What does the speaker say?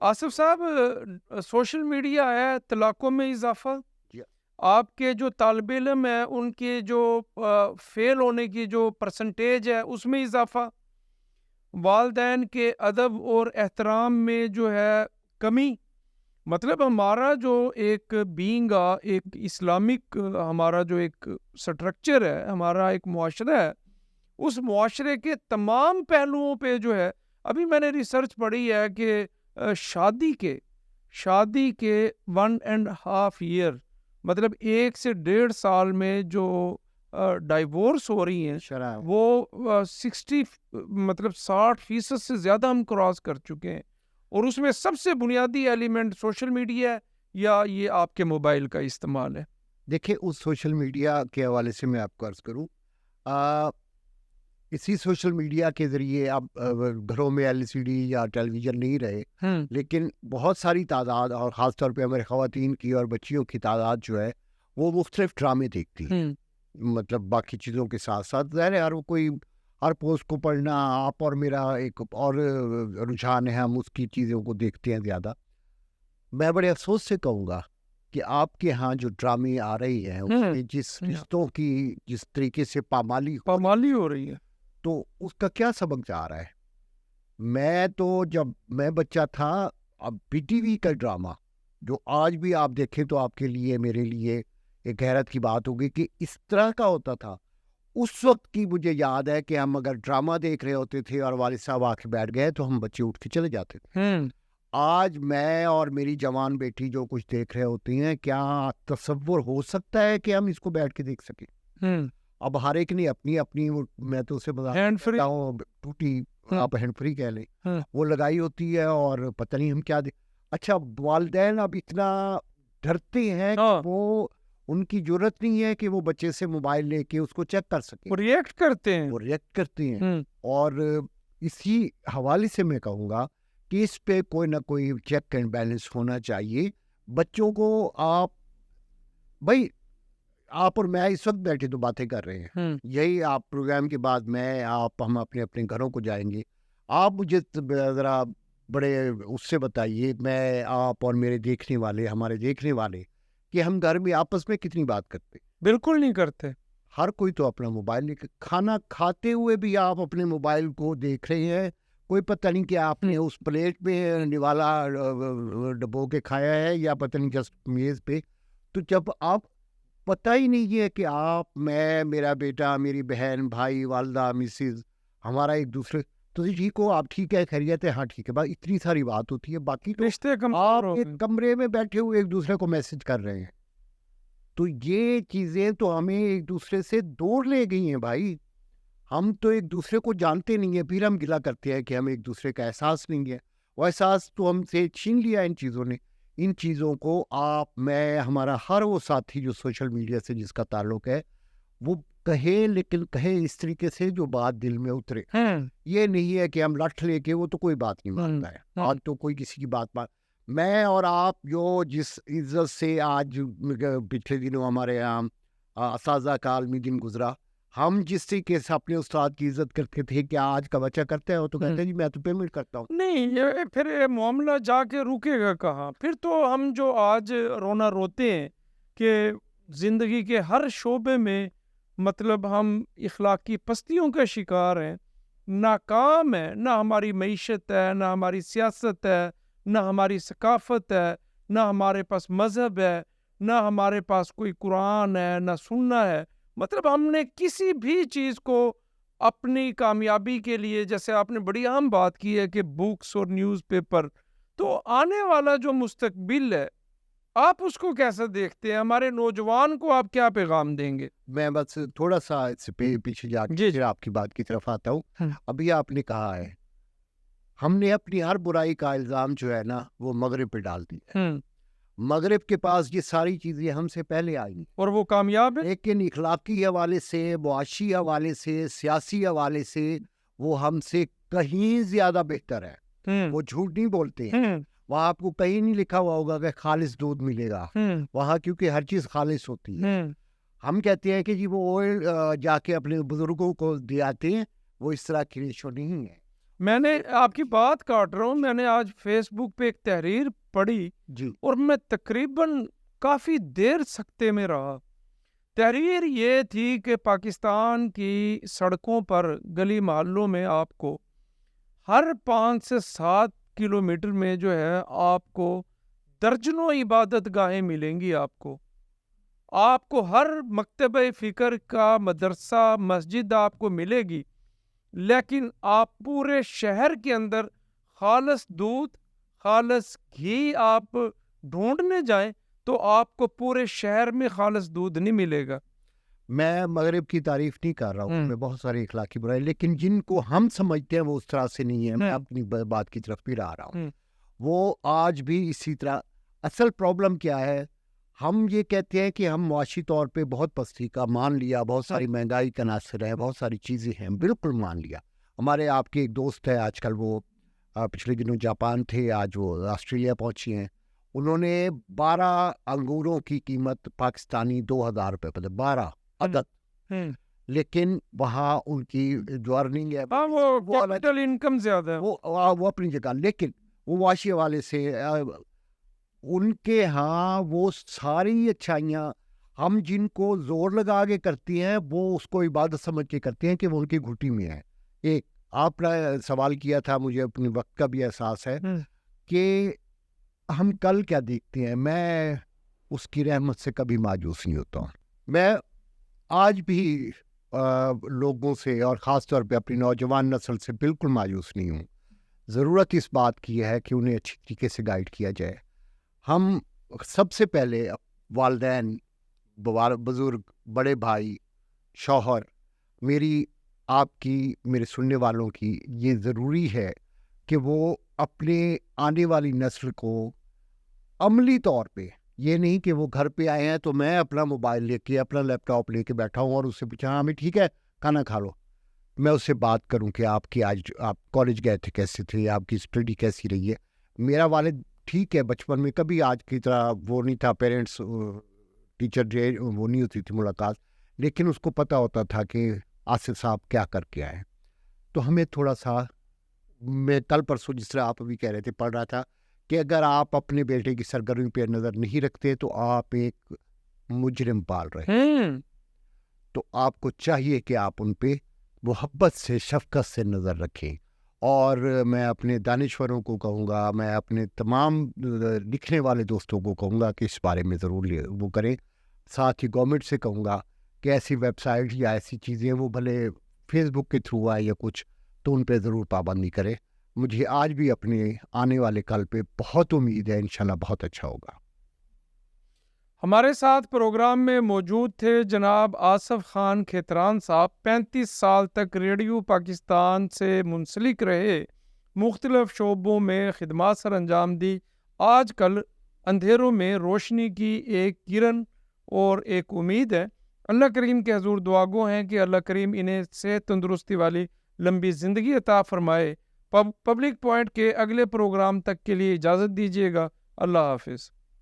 آصف صاحب، social media ہے طلاقوں میں اضافہ، جی آپ کے جو طالب علم ہیں ان کے جو فیل ہونے کی جو پرسنٹیج ہے اس میں اضافہ، والدین کے ادب اور احترام میں جو ہے کمی. مطلب ہمارا جو ایک بینگ ایک اسلامک ہمارا جو ایک سٹرکچر ہے، ہمارا ایک معاشرہ ہے، اس معاشرے کے تمام پہلوؤں پہ جو ہے، ابھی میں نے ریسرچ پڑھی ہے کہ شادی کے 1.5 ایئر مطلب 1 سے 1.5 سال میں جو ڈائیورس ہو رہی ہیں شرح وہ 60% سے زیادہ ہم کراس کر چکے ہیں. اور اس میں سب سے بنیادی ایلیمنٹ سوشل میڈیا ہے یا یہ آپ کے موبائل کا استعمال ہے؟ دیکھیں، اس سوشل میڈیا کے حوالے سے میں آپ کو عرض کروں، اسی سوشل میڈیا کے ذریعے اب گھروں میں LCD یا ٹیلی ویژن نہیں رہے، لیکن بہت ساری تعداد اور خاص طور پہ ہمارے خواتین کی اور بچیوں کی تعداد جو ہے وہ مختلف ڈرامے دیکھتی ہیں. مطلب باقی چیزوں کے ساتھ ساتھ ظاہر ہے ہر کوئی ہر پوسٹ کو پڑھنا آپ اور میرا ایک اور رجحان ہے، ہم اس کی چیزوں کو دیکھتے ہیں زیادہ. میں بڑے افسوس سے کہوں گا کہ آپ کے ہاں جو ڈرامے آ رہی ہیں اس میں جس رشتوں کی جس طریقے سے پامالی ہو رہی ہے، تو اس کا کیا سبق جا رہا ہے. میں تو جب میں بچہ تھا، اب BTV کا ڈرامہ جو آج بھی آپ دیکھیں تو آپ کے لیے میرے لیے ایک حیرت کی بات ہوگی کہ اس طرح کا ہوتا تھا. اس وقت کی مجھے یاد ہے کہ ہم اگر ڈرامہ دیکھ رہے ہوتے تھے اور والد صاحب آ کے بیٹھ گئے تو ہم بچے اٹھ کے چلے جاتے تھے. آج میں اور میری جوان بیٹی جو کچھ دیکھ رہے ہوتے ہیں، کیا تصور ہو سکتا ہے کہ ہم اس کو بیٹھ کے دیکھ سکیں؟ اب ہر ایک نے اپنی اپنی میں تو اسے بتاتا ہوں ٹوٹی، آپ ہینڈ فری کہہ لیں، وہ لگائی ہوتی ہے اور پتہ نہیں ہم کیا اچھا والدین اب اتنا ڈرتے ہیں کہ وہ ان کی ضرورت نہیں ہے کہ وہ بچے سے موبائل لے کے اس کو چیک کر سکیں، وہ ریئیکٹ کرتے ہیں. اور اسی حوالے سے میں کہوں گا کہ اس پہ کوئی نہ کوئی چیک اینڈ بیلنس ہونا چاہیے. بچوں کو آپ اور میں اس وقت بیٹھے تو باتیں کر رہے ہیں، یہی آپ پروگرام کے بعد ہم اپنے اپنے گھروں کو جائیں گے. آپ مجھے ذرا بڑے اس سے بتائیے، میں آپ اور میرے دیکھنے والے ہمارے دیکھنے والے کہ ہم گھر میں آپس میں کتنی بات کرتے؟ بالکل نہیں کرتے. ہر کوئی تو اپنا موبائل لے کے کھانا کھاتے ہوئے بھی آپ اپنے موبائل کو دیکھ رہے ہیں. کوئی پتہ نہیں کہ آپ نے اس پلیٹ میں نوالا ڈبو کے کھایا ہے یا پتہ نہیں جسٹ میز پہ. تو جب آپ پتہ ہی نہیں ہے کہ آپ، میں، میرا بیٹا، میری بہن، بھائی، والدہ، مسز، ہمارا ایک دوسرے تو ٹھیک ہو، آپ ٹھیک ہے، خیریت ہے، ہاں ٹھیک ہے، بس اتنی ساری بات ہوتی ہے. باقی تو رشتے آپ ایک کمرے میں بیٹھے ہوئے ایک دوسرے کو میسج کر رہے ہیں. تو یہ چیزیں تو ہمیں ایک دوسرے سے دور لے گئی ہیں بھائی. ہم تو ایک دوسرے کو جانتے نہیں ہیں، پھر ہم گلا کرتے ہیں کہ ہم ایک دوسرے کا احساس نہیں ہے. وہ احساس تو ہم سے چھین لیا ان چیزوں نے. ان چیزوں کو آپ، میں، ہمارا ہر وہ ساتھی جو سوشل میڈیا سے جس کا تعلق ہے وہ کہے، لیکن کہے اس طریقے سے جو بات دل میں اترے. یہ نہیں ہے کہ ہم لٹھ لے کے، وہ تو کوئی بات نہیں مانتا ہے. آج تو کوئی کسی کی بات میں اور آپ جو جس عزت سے آج پچھلے دنوں ہمارے یہاں اساتذہ کا عالمی دن گزرا، ہم جس طریقے سے اپنے استاد کی عزت کرتے تھے کہ آج کا بچہ کرتا ہے وہ تو کہتے ہیں جی میں تو پیمنٹ کرتا ہوں. نہیں، یہ پھر معاملہ جا کے رکے گا کہاں؟ پھر تو ہم جو آج رونا روتے ہیں کہ زندگی کے ہر شعبے میں مطلب ہم اخلاقی پستیوں کا شکار ہیں، ناکام ہے. نہ ہماری معیشت ہے، نہ ہماری سیاست ہے، نہ ہماری ثقافت ہے، نہ ہمارے پاس مذہب ہے، نہ ہمارے پاس کوئی قرآن ہے، نہ سننا ہے. مطلب ہم نے کسی بھی چیز کو اپنی کامیابی کے لیے، جیسے آپ نے بڑی اہم بات کی ہے کہ بکس اور نیوز پیپر، تو آنے والا جو مستقبل ہے آپ اس کو کیسا دیکھتے ہیں؟ ہمارے نوجوان کو آپ کیا پیغام دیں گے؟ میں بس تھوڑا سا پیچھے جا کے پھر آپ کی بات کی طرف آتا ہوں. ابھی آپ نے کہا ہے ہم نے اپنی ہر برائی کا الزام جو ہے نا وہ مغرب پہ ڈال دیا. مغرب کے پاس یہ ساری چیزیں ہم سے پہلے آئی اور وہ کامیاب ہے، لیکن اخلاقی حوالے سے، معاشی حوالے سے، سیاسی حوالے سے وہ ہم سے کہیں زیادہ بہتر ہے. وہ جھوٹ نہیں بولتے ہیں. وہاں آپ کو کہیں نہیں لکھا ہوا ہوگا کہ خالص دودھ ملے گا وہاں، کیونکہ ہر چیز خالص ہوتی ہے. ہم کہتے ہیں کہ جی وہ آئل جا کے اپنے بزرگوں کو دے آتے ہیں، وہ اس طرح کی ریشو نہیں ہے. میں نے آپ کی بات کاٹ رہا ہوں، میں نے آج فیس بک پہ ایک تحریر پڑھی جی اور میں تقریباً کافی دیر سکتے میں رہا. تحریر یہ تھی کہ پاکستان کی سڑکوں پر گلی محلوں میں آپ کو ہر 5 سے 7 کلومیٹر میں جو ہے آپ کو درجنوں عبادت گاہیں ملیں گی. آپ کو ہر مکتبہ فکر کا مدرسہ مسجد آپ کو ملے گی، لیکن آپ پورے شہر کے اندر خالص دودھ خالص گھی آپ ڈھونڈنے جائیں تو آپ کو پورے شہر میں خالص دودھ نہیں ملے گا. میں مغرب کی تعریف نہیں کر رہا ہوں، ہوں. میں بہت ساری اخلاقی برائی، لیکن جن کو ہم سمجھتے ہیں وہ اس طرح سے نہیں ہے. میں ہوں. اپنی بات کی طرف بھی آ رہا ہوں. ہوں. وہ آج بھی اسی طرح. اصل پرابلم کیا ہے، ہم یہ کہتے ہیں کہ ہم معاشی طور پہ بہت پستی کا مان لیا، بہت ساری مہنگائی کا عناصر ہے، بہت ساری چیزیں ہیں، بالکل مان لیا. ہمارے آپ کے ایک دوست ہے آج کل، وہ پچھلے دنوں جاپان تھے، آج وہ آسٹریلیا پہنچی ہیں. انہوں نے 12 انگوروں کی قیمت پاکستانی 2000 روپے پہ 12 عدد، لیکن وہاں ان کی جو ارننگ ہے ہاں وہ کیپٹل انکم زیادہ ہے. وہ اپنی جگہ، لیکن وہ معاشی حوالے سے ان کے ہاں وہ ساری اچھائیاں ہم جن کو زور لگا کے کرتی ہیں وہ اس کو عبادت سمجھ کے کرتے ہیں کہ وہ ان کی گھٹی میں ہے. ایک آپ نے سوال کیا تھا، مجھے اپنے وقت کا بھی احساس ہے کہ ہم کل کیا دیکھتے ہیں. میں اس کی رحمت سے کبھی مایوس نہیں ہوتا ہوں. میں آج بھی لوگوں سے اور خاص طور پہ اپنی نوجوان نسل سے بالکل مایوس نہیں ہوں. ضرورت اس بات کی ہے کہ انہیں اچھی طریقے سے گائیڈ کیا جائے. ہم سب سے پہلے والدین، بزرگ، بڑے بھائی، شوہر، میری، آپ کی، میرے سننے والوں کی یہ ضروری ہے کہ وہ اپنے آنے والی نسل کو عملی طور پہ، یہ نہیں کہ وہ گھر پہ آئے ہیں تو میں اپنا موبائل لے کے اپنا لیپ ٹاپ لے کے بیٹھا ہوں اور اس سے پوچھا ہاں میں ٹھیک ہے کھانا کھا لو. میں اس سے بات کروں کہ آپ کی آج آپ کالج گئے تھے کیسے تھے، آپ کی اسٹڈی کیسی رہی ہے. میرا والد ٹھیک ہے بچپن میں کبھی آج کی طرح وہ نہیں تھا، پیرنٹس ٹیچر ڈے وہ نہیں ہوتی تھی ملاقات، لیکن اس کو پتہ ہوتا تھا کہ آصف صاحب کیا کر کے آئے. تو ہمیں تھوڑا سا، میں کل پرسوں جس طرح آپ ابھی کہہ رہے تھے پڑھ رہا تھا کہ اگر آپ اپنے بیٹے کی سرگرمی پہ نظر نہیں رکھتے تو آپ ایک مجرم پال رہے ہیں. تو آپ کو چاہیے کہ آپ ان پہ محبت سے، شفقت سے نظر رکھیں. اور میں اپنے دانشوروں کو کہوں گا، میں اپنے تمام لکھنے والے دوستوں کو کہوں گا کہ اس بارے میں ضرور وہ کریں. ساتھ ہی گورنمنٹ سے کہوں گا کہ ایسی ویب سائٹ یا ایسی چیزیں وہ بھلے فیس بک کے تھرو آئے یا کچھ، تو ان پہ ضرور پابندی کرے. مجھے آج بھی اپنے آنے والے کل پہ بہت امید ہے، انشاءاللہ بہت اچھا ہوگا. ہمارے ساتھ پروگرام میں موجود تھے جناب آصف خان کھیتران صاحب. 35 سال تک ریڈیو پاکستان سے منسلک رہے، مختلف شعبوں میں خدمات سر انجام دی. آج کل اندھیروں میں روشنی کی ایک کرن اور ایک امید ہے. اللہ کریم کے حضور دعا گو ہیں کہ اللہ کریم انہیں صحت تندرستی والی لمبی زندگی عطا فرمائے. پبلک پوائنٹ کے اگلے پروگرام تک کے لیے اجازت دیجیے گا. اللہ حافظ.